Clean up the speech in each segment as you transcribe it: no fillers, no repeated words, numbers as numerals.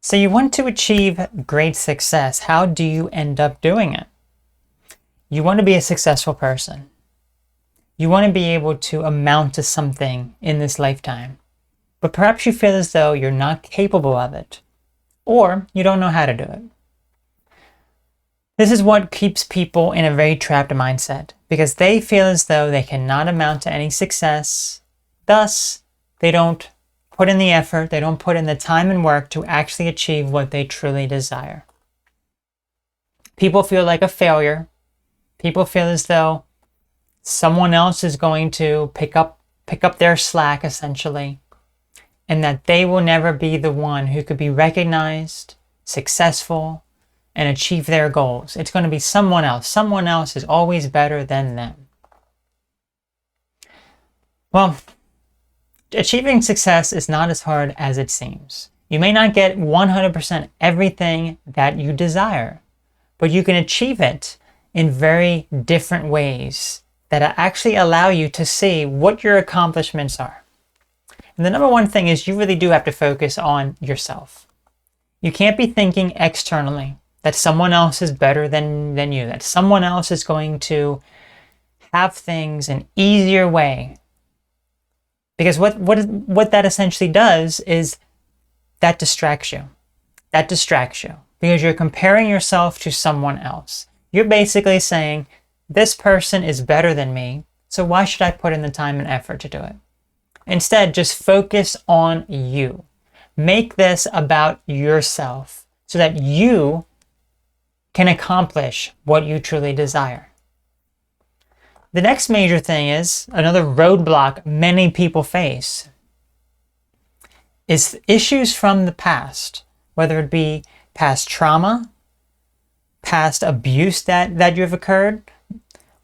So you want to achieve great success. How do you end up doing it? You want to be a successful person. You want to be able to amount to something in this lifetime. But perhaps you feel as though you're not capable of it, or you don't know how to do it. This is what keeps people in a very trapped mindset, because they feel as though they cannot amount to any success. Thus, they don't put in the effort, they don't put in the time and work to actually achieve what they truly desire. People feel like a failure. People feel as though someone else is going to pick up their slack, essentially, and that they will never be the one who could be recognized, successful, and achieve their goals. It's going to be someone else. Someone else is always better than them. Well, achieving success is not as hard as it seems. You may not get 100% everything that you desire, but you can achieve it in very different ways that actually allow you to see what your accomplishments are. And the number one thing is you really do have to focus on yourself. You can't be thinking externally that someone else is better than you, that someone else is going to have things an easier way. Because what that essentially does is that distracts you. That distracts you because you're comparing yourself to someone else. You're basically saying, this person is better than me, so why should I put in the time and effort to do it? Instead, just focus on you. Make this about yourself so that you can accomplish what you truly desire. The next major thing is, another roadblock many people face, is issues from the past, whether it be past trauma, past abuse that you have occurred,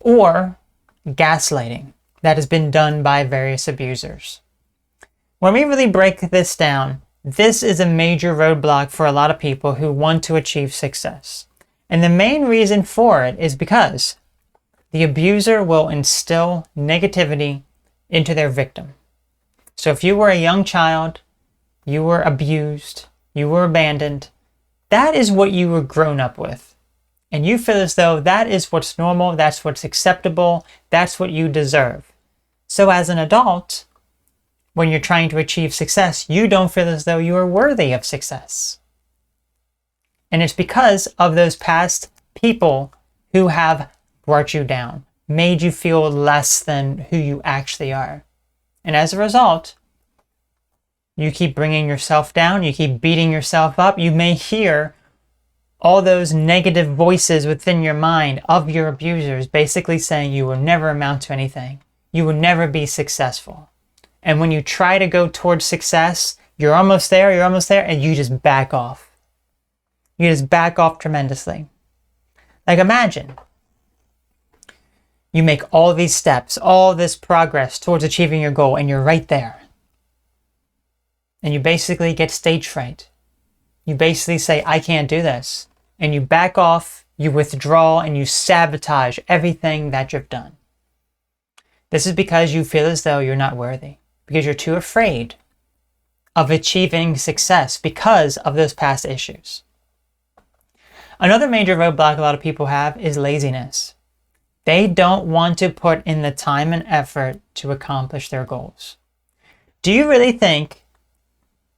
or gaslighting that has been done by various abusers. When we really break this down, this is a major roadblock for a lot of people who want to achieve success. And the main reason for it is because the abuser will instill negativity into their victim. So if you were a young child, you were abused, you were abandoned, that is what you were grown up with. And you feel as though that is what's normal, that's what's acceptable, that's what you deserve. So as an adult, when you're trying to achieve success, you don't feel as though you are worthy of success. And it's because of those past people who have brought you down, made you feel less than who you actually are. And as a result, you keep bringing yourself down, you keep beating yourself up. You may hear all those negative voices within your mind of your abusers basically saying you will never amount to anything. You will never be successful. And when you try to go towards success, you're almost there, and you just back off. You just back off tremendously. Like imagine you make all these steps, all this progress towards achieving your goal, and you're right there. And you basically get stage fright. You basically say, I can't do this. And you back off, you withdraw, and you sabotage everything that you've done. This is because you feel as though you're not worthy, because you're too afraid of achieving success because of those past issues. Another major roadblock a lot of people have is laziness. They don't want to put in the time and effort to accomplish their goals. Do you really think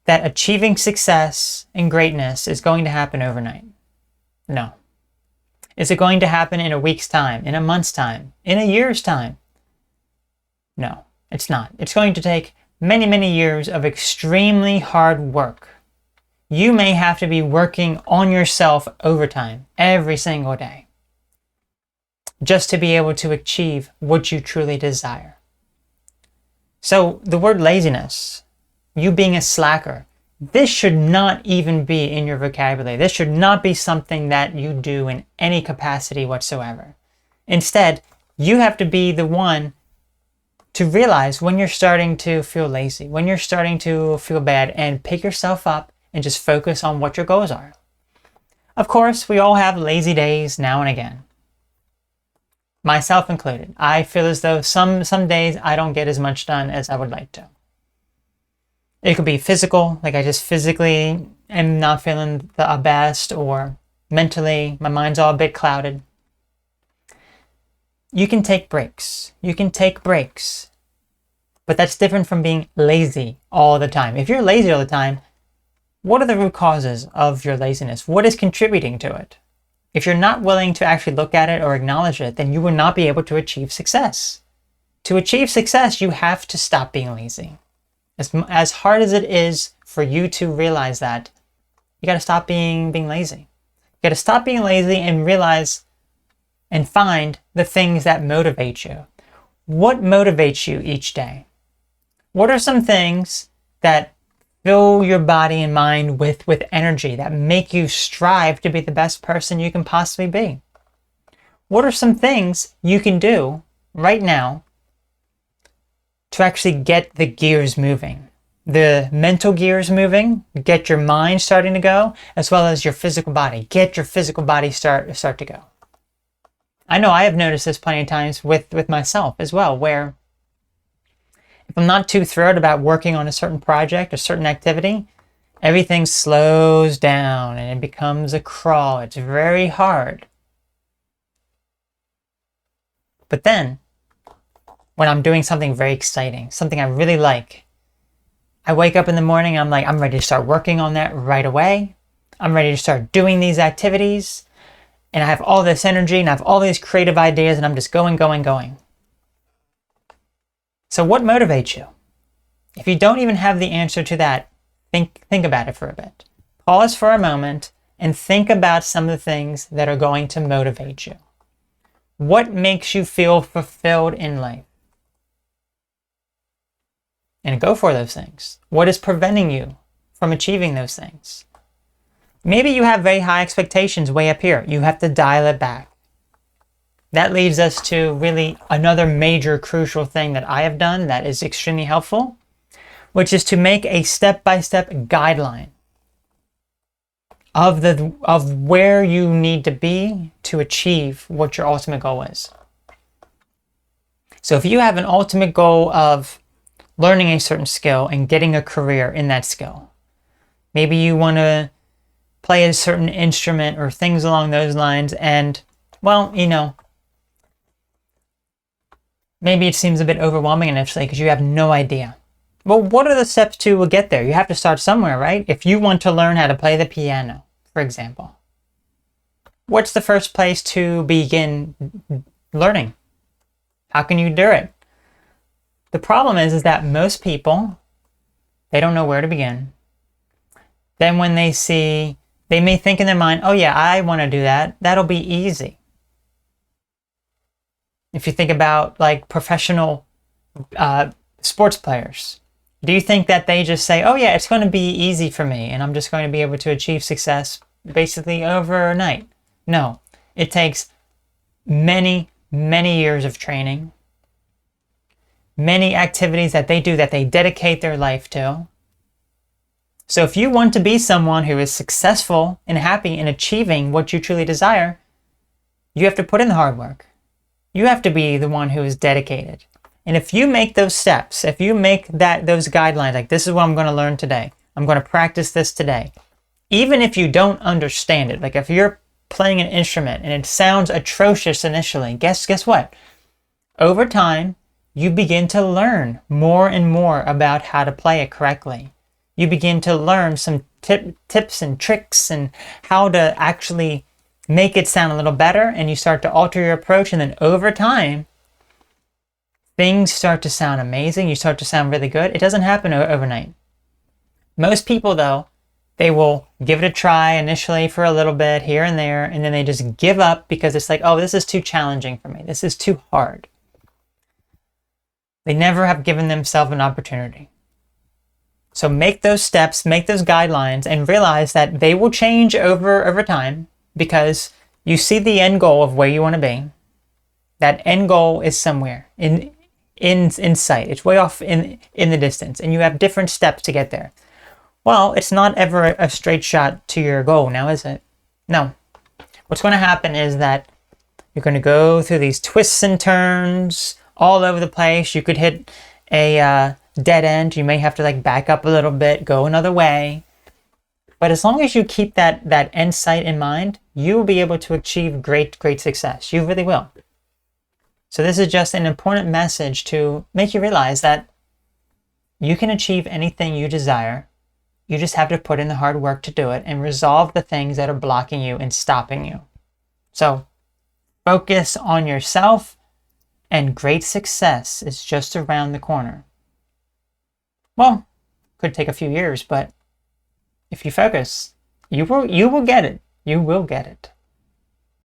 that achieving success and greatness is going to happen overnight? No. Is it going to happen in a week's time, in a month's time, in a year's time? No, it's not. It's going to take many, many years of extremely hard work. You may have to be working on yourself overtime every single day just to be able to achieve what you truly desire. So the word laziness, you being a slacker, this should not even be in your vocabulary. This should not be something that you do in any capacity whatsoever. Instead, you have to be the one to realize when you're starting to feel lazy, when you're starting to feel bad, and pick yourself up and just focus on what your goals are. Of course, we all have lazy days now and again. Myself included. I feel as though some days I don't get as much done as I would like to. It could be physical, like I just physically am not feeling the best, or mentally my mind's all a bit clouded, you can take breaks. You can take breaks. But that's different from being lazy all the time. If you're lazy all the time, what are the root causes of your laziness? What is contributing to it? If you're not willing to actually look at it or acknowledge it, then you will not be able to achieve success. To achieve success, you have to stop being lazy. As hard as it is for you to realize that, you got to stop being lazy. You got to stop being lazy and realize and find the things that motivate you. What motivates you each day? What are some things that fill your body and mind with energy, that make you strive to be the best person you can possibly be? What are some things you can do right now to actually get the gears moving? The mental gears moving, get your mind starting to go, as well as your physical body. Get your physical body start to go. I know I have noticed this plenty of times with myself as well, where if I'm not too thrilled about working on a certain project, a certain activity, everything slows down and it becomes a crawl. It's very hard. But then, when I'm doing something very exciting, something I really like, I wake up in the morning and I'm like, I'm ready to start working on that right away. I'm ready to start doing these activities. And I have all this energy and I have all these creative ideas and I'm just going. So what motivates you? If you don't even have the answer to that, think about it for a bit. Pause for a moment and think about some of the things that are going to motivate you. What makes you feel fulfilled in life? And go for those things. What is preventing you from achieving those things? Maybe you have very high expectations way up here. You have to dial it back. That leads us to really another major crucial thing that I have done that is extremely helpful, which is to make a step-by-step guideline of where you need to be to achieve what your ultimate goal is. So if you have an ultimate goal of learning a certain skill and getting a career in that skill, maybe you want to play a certain instrument or things along those lines, and, well, maybe it seems a bit overwhelming initially because you have no idea. Well, what are the steps to get there? You have to start somewhere, right? If you want to learn how to play the piano, for example, what's the first place to begin learning? How can you do it? The problem is that most people, they don't know where to begin. Then when they may think in their mind, oh yeah, I want to do that. That'll be easy. If you think about like professional sports players, do you think that they just say, oh yeah, it's going to be easy for me and I'm just going to be able to achieve success basically overnight? No, it takes many, many years of training, many activities that they do that they dedicate their life to. So if you want to be someone who is successful and happy in achieving what you truly desire, you have to put in the hard work. You have to be the one who is dedicated. And if you make those steps, if you make those guidelines, like this is what I'm going to learn today, I'm going to practice this today, even if you don't understand it, like if you're playing an instrument and it sounds atrocious initially, guess what? Over time, you begin to learn more and more about how to play it correctly. You begin to learn some tips and tricks and how to actually make it sound a little better, and you start to alter your approach, and then over time, things start to sound amazing. You start to sound really good. It doesn't happen overnight. Most people, though, they will give it a try initially for a little bit here and there, and then they just give up because it's like, oh, this is too challenging for me. This is too hard. They never have given themselves an opportunity. So make those steps, make those guidelines, and realize that they will change over time because you see the end goal of where you want to be. That end goal is somewhere in sight. It's way off in the distance, and you have different steps to get there. Well, it's not ever a straight shot to your goal now, is it? No. What's going to happen is that you're going to go through these twists and turns all over the place. You could hit a dead end. You may have to back up a little bit, go another way. But as long as you keep that end sight in mind, you will be able to achieve great success. You really will. So this is just an important message to make you realize that you can achieve anything you desire. You just have to put in the hard work to do it and resolve the things that are blocking you and stopping you. So focus on yourself, and great success is just around the corner. Well, could take a few years, but if you focus, you will get it. You will get it.